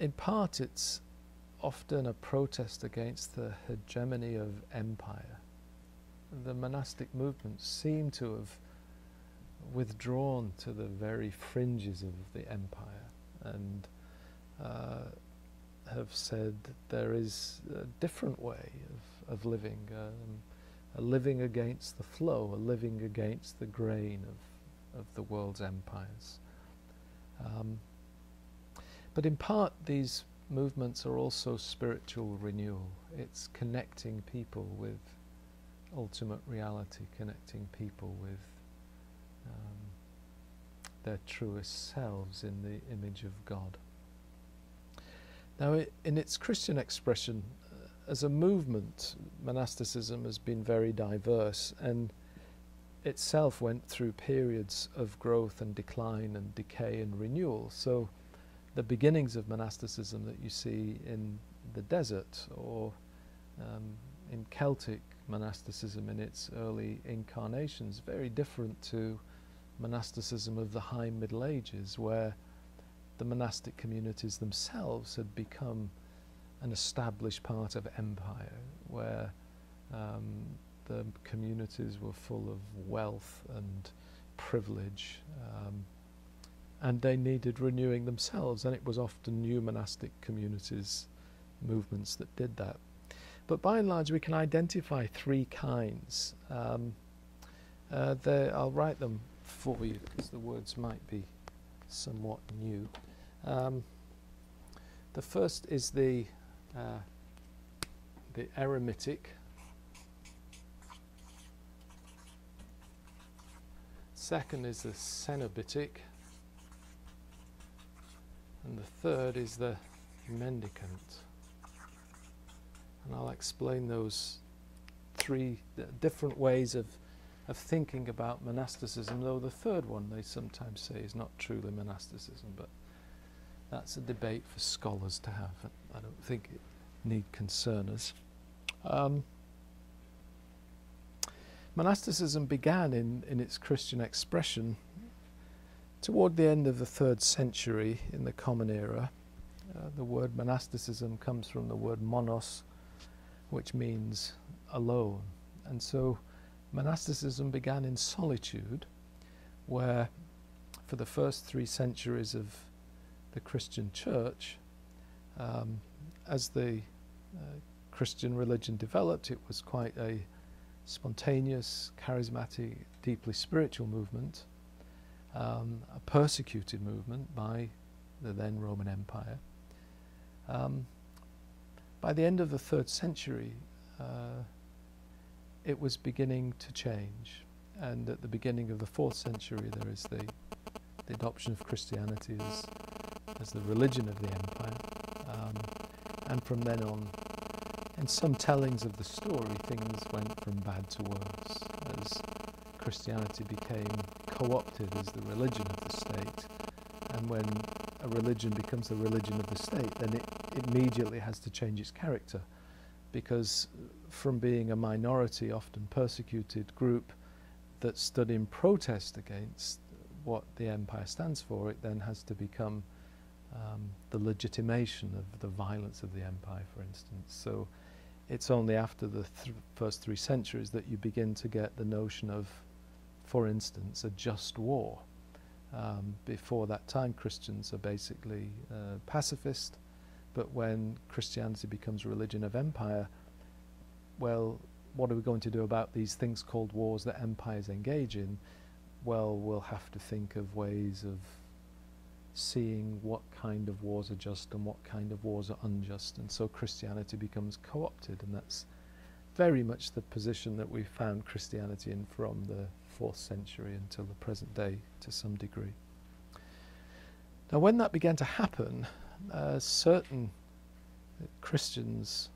in part it's often a protest against the hegemony of empire. The monastic movements seem to have withdrawn to the very fringes of the empire and have said there is a different way of living, a living against the flow, a living against the grain of the world's empires. But in part these movements are also spiritual renewal. It's connecting people with ultimate reality, connecting people with their truest selves in the image of God. Now, in its Christian expression, as a movement, monasticism has been very diverse and itself went through periods of growth and decline and decay and renewal. So the beginnings of monasticism that you see in the desert or in Celtic monasticism in its early incarnations, very different to monasticism of the High Middle Ages, where the monastic communities themselves had become an established part of empire, where the communities were full of wealth and privilege, and they needed renewing themselves, and it was often new monastic communities, movements that did that. But by and large we can identify three kinds. I'll write them for you because the words might be somewhat new. The first is the eremitic. Second is the cenobitic. And the third is the mendicant. And I'll explain those three different ways of thinking about monasticism, though the third one they sometimes say is not truly monasticism, but that's a debate for scholars to have. I don't think it need concern us. Monasticism began in its Christian expression toward the end of the 3rd century in the Common Era. The word monasticism comes from the word monos, which means alone. And so monasticism began in solitude, where for the first 3 centuries of the Christian church, as the Christian religion developed, it was quite a spontaneous, charismatic, deeply spiritual movement, a persecuted movement by the then Roman Empire. By the end of the 3rd century, it was beginning to change, and at the beginning of the 4th century there is the adoption of Christianity as the religion of the empire, and from then on, in some tellings of the story, things went from bad to worse as Christianity became co-opted as the religion of the state. And when a religion becomes the religion of the state, then it immediately has to change its character, because from being a minority, often persecuted group that stood in protest against what the empire stands for, it then has to become the legitimation of the violence of the empire, for instance. So it's only after the first 3 centuries that you begin to get the notion of, for instance, a just war. Before that time, Christians are basically pacifist, but when Christianity becomes a religion of empire, well, what are we going to do about these things called wars that empires engage in? Well, we'll have to think of ways of seeing what kind of wars are just and what kind of wars are unjust, and so Christianity becomes co-opted, and that's very much the position that we found Christianity in from the 4th century until the present day to some degree. Now when that began to happen, certain Christians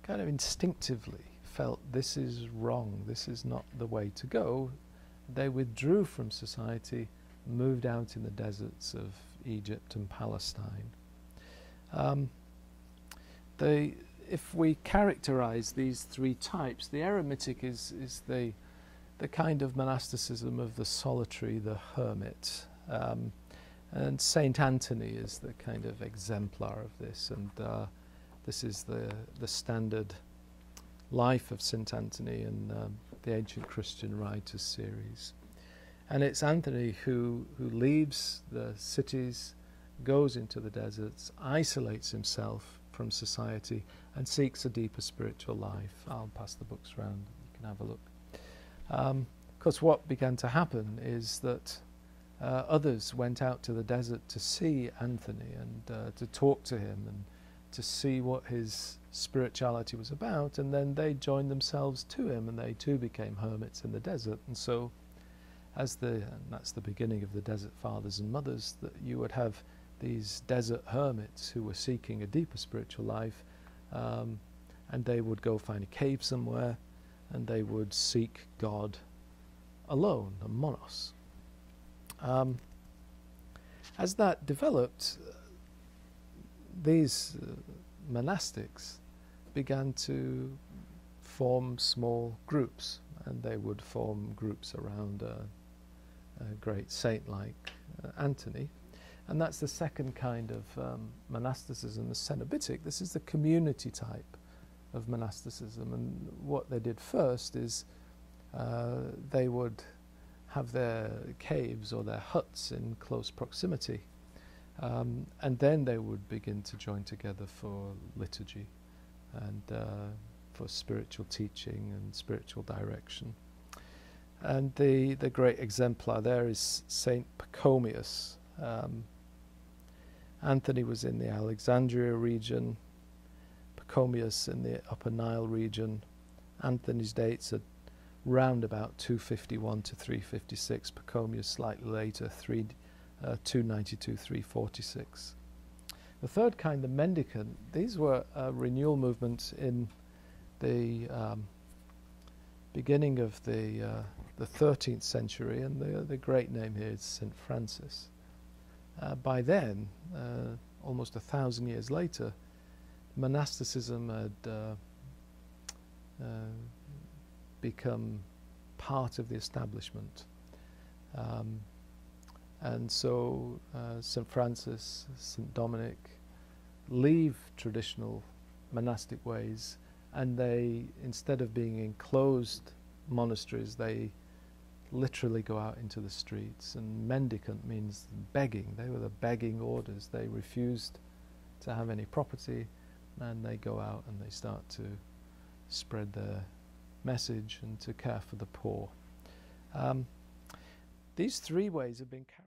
kind of instinctively felt this is wrong, this is not the way to go. They withdrew from society, moved out in the deserts of Egypt and Palestine. If we characterize these 3 types, the eremitic is the kind of monasticism of the solitary, the hermit. And Saint Anthony is the kind of exemplar of this, and this is the standard life of Saint Anthony in the Ancient Christian Writers series. And it's Anthony who leaves the cities, goes into the deserts, isolates himself from society, and seeks a deeper spiritual life. I'll pass the books around, you can have a look. Because what began to happen is that others went out to the desert to see Anthony and to talk to him and to see what his spirituality was about, and then they joined themselves to him, and they too became hermits in the desert. And so and that's the beginning of the Desert Fathers and Mothers, that you would have these desert hermits who were seeking a deeper spiritual life, and they would go find a cave somewhere and they would seek God alone, a monos. As that developed, these monastics began to form small groups, and they would form groups around a great saint like Anthony. And that's the second kind of monasticism, the cenobitic. This is the community type of monasticism. And what they did first is they would have their caves or their huts in close proximity. And then they would begin to join together for liturgy and for spiritual teaching and spiritual direction. And the great exemplar there is Saint Pachomius. Anthony was in the Alexandria region, Pachomius in the Upper Nile region. Anthony's dates are round about 251 to 356, Pachomius slightly later, 292, 346. The third kind, the mendicant, these were renewal movements in the beginning of the 13th century, and the great name here is St. Francis. By then, almost 1,000 years later, monasticism had become part of the establishment. And so St. Francis, St. Dominic leave traditional monastic ways, and they, instead of being enclosed monasteries, they literally go out into the streets. And mendicant means begging. They were the begging orders. They refused to have any property, and they go out and they start to spread their message and to care for the poor. These three ways have been carried